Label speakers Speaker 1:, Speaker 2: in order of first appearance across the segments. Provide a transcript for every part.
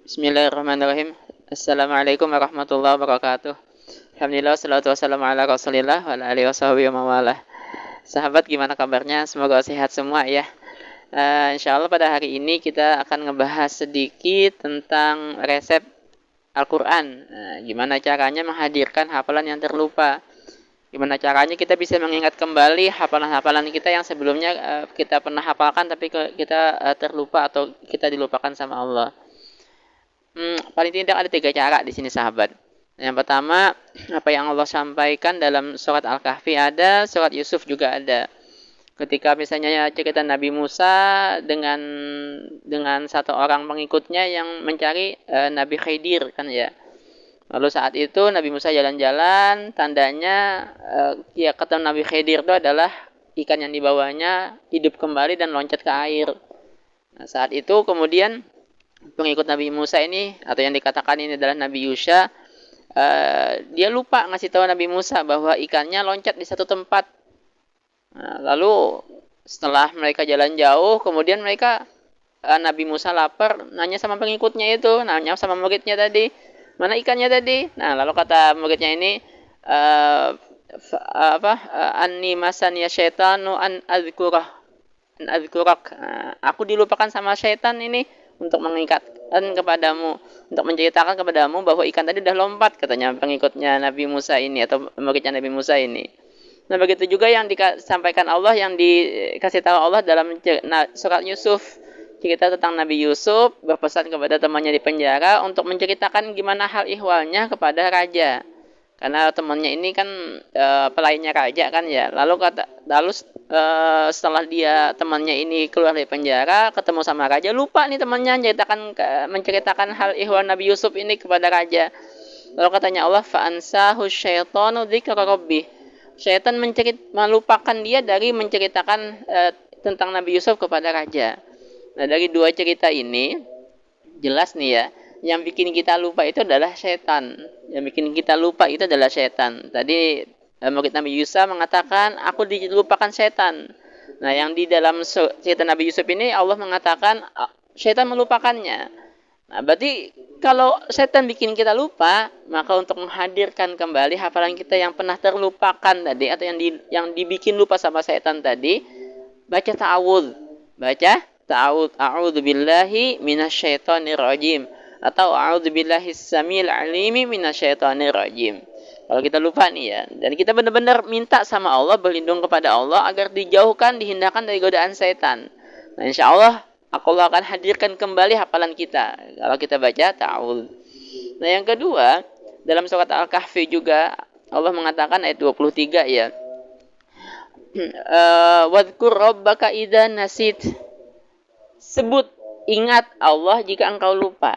Speaker 1: Bismillahirrahmanirrahim. Assalamualaikum warahmatullahi wabarakatuh. Alhamdulillah, salatu wassalamu ala rasulillah wa ala alihi washabihi wa mawalah. Sahabat, gimana kabarnya? Semoga sehat semua ya. Insyaallah pada hari ini kita akan ngebahas sedikit tentang resep Al-Quran. Gimana caranya menghadirkan hafalan yang terlupa. Gimana caranya kita bisa mengingat kembali hafalan-hafalan kita yang sebelumnya kita pernah hafalkan tapi kita terlupa atau kita dilupakan sama Allah. Paling tidak ada 3 cara di sini sahabat. Yang pertama, apa yang Allah sampaikan dalam surat Al-Kahfi ada, surat Yusuf juga ada. Ketika misalnya cerita Nabi Musa dengan satu orang pengikutnya yang mencari Nabi Khidir kan ya. Lalu saat itu Nabi Musa jalan-jalan, tandanya ya kata Nabi Khidir itu adalah ikan yang dibawanya hidup kembali dan loncat ke air. Nah, saat itu kemudian pengikut Nabi Musa ini atau yang dikatakan ini adalah Nabi Yusha, dia lupa ngasih tahu Nabi Musa bahwa ikannya loncat di satu tempat. Lalu setelah mereka jalan jauh, kemudian Nabi Musa lapar, nanya sama pengikutnya itu, nanya sama muridnya tadi, mana ikannya tadi? Nah, lalu kata muridnya ini, anni masaniya syaitanu an azkurak. Aku dilupakan sama syaitan ini untuk mengingatkan kepadamu, untuk menceritakan kepadamu bahwa ikan tadi udah lompat, katanya pengikutnya Nabi Musa ini atau muridnya Nabi Musa ini. Nah, begitu juga yang disampaikan Allah, yang dikasih tahu Allah dalam surat Yusuf, cerita tentang Nabi Yusuf berpesan kepada temannya di penjara untuk menceritakan gimana hal ihwalnya kepada raja. Karena temannya ini kan pelayannya raja kan ya. Lalu setelah temannya ini keluar dari penjara, ketemu sama raja, lupa nih temannya menceritakan hal ihwal Nabi Yusuf ini kepada raja. Lalu katanya Allah, fa ansahu syaitanu dzikra rabbih. Syaitan melupakan dia dari menceritakan tentang Nabi Yusuf kepada raja. Nah, dari 2 cerita ini jelas nih ya, yang bikin kita lupa itu adalah setan. Yang bikin kita lupa itu adalah setan. Tadi murid Nabi Yusuf mengatakan, aku dilupakan setan. Nah, yang di dalam cerita Nabi Yusuf ini Allah mengatakan setan melupakannya. Nah, berarti kalau setan bikin kita lupa, maka untuk menghadirkan kembali hafalan kita yang pernah terlupakan tadi atau yang dibikin lupa sama setan tadi, baca ta'awudz. Baca ta'awudz, a'udzu billahi minasyaitonir rajim atau a'udzu billahi samil alimi minasyaitonir rajim. Kalau kita lupa nih ya, dan kita benar-benar minta sama Allah, berlindung kepada Allah agar dijauhkan, dihindarkan dari godaan setan. Nah, insyaallah Allah akan hadirkan kembali hafalan kita kalau kita baca ta'awudz. Nah, yang kedua, dalam surat Al-Kahfi juga Allah mengatakan ayat 23 ya. Wadhkur rabbaka idza nasit. Sebut, ingat Allah jika engkau lupa.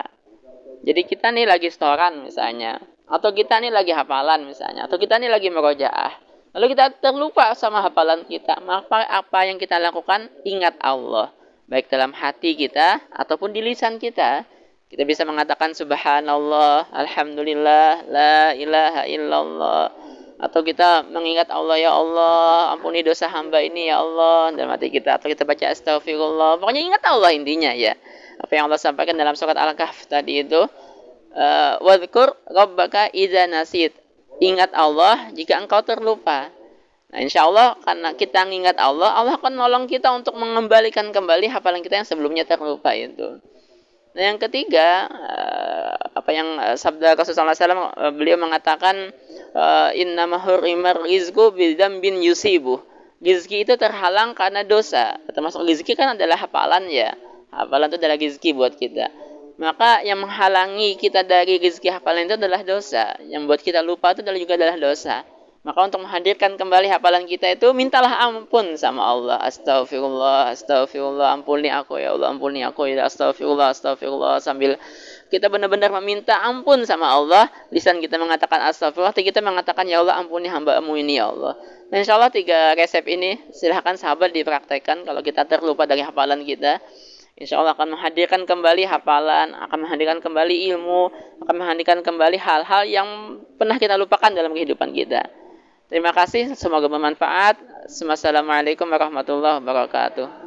Speaker 1: Jadi kita nih lagi setoran misalnya, atau kita nih lagi hafalan misalnya, atau kita nih lagi merojaah. Lalu kita terlupa sama hafalan kita. Maka apa yang kita lakukan? Ingat Allah. Baik dalam hati kita ataupun di lisan kita. Kita bisa mengatakan subhanallah, alhamdulillah, la ilaha illallah. Atau kita mengingat Allah, ya Allah, ampuni dosa hamba ini ya Allah, dalam hati kita. Atau kita baca astaghfirullah. Pokoknya ingat Allah intinya ya. Apa yang Allah sampaikan dalam surat Al-Kahf tadi itu. Wadhkur rabbaka idza nasit. Ingat Allah jika engkau terlupa. Nah, insya Allah karena kita mengingat Allah, Allah akan menolong kita untuk mengembalikan kembali hafalan kita yang sebelumnya terlupa itu. Nah, yang ketiga, apa yang sabda Rasulullah SAW, beliau mengatakan, innama hurrimar rizqu bidzambin yusibu. Rizki itu terhalang karena dosa. Termasuk rizki kan adalah hafalan ya. Hafalan itu adalah rizki buat kita. Maka yang menghalangi kita dari rizki hafalan itu adalah dosa. Yang buat kita lupa itu adalah dosa. Maka untuk menghadirkan kembali hafalan kita itu, mintalah ampun sama Allah. Astaghfirullah, astaghfirullah, ampuni aku ya Allah, ampuni aku ya astaghfirullah, astaghfirullah. Sambil kita benar-benar meminta ampun sama Allah, lisan kita mengatakan astaghfirullah, hati kita mengatakan ya Allah ampuni hamba-Mu ini ya Allah. Dan insya Allah 3 resep ini silahkan sahabat dipraktekkan kalau kita terlupa dari hafalan kita. Insya Allah akan menghadirkan kembali hafalan, akan menghadirkan kembali ilmu, akan menghadirkan kembali hal-hal yang pernah kita lupakan dalam kehidupan kita. Terima kasih, semoga bermanfaat. Wassalamualaikum warahmatullahi wabarakatuh.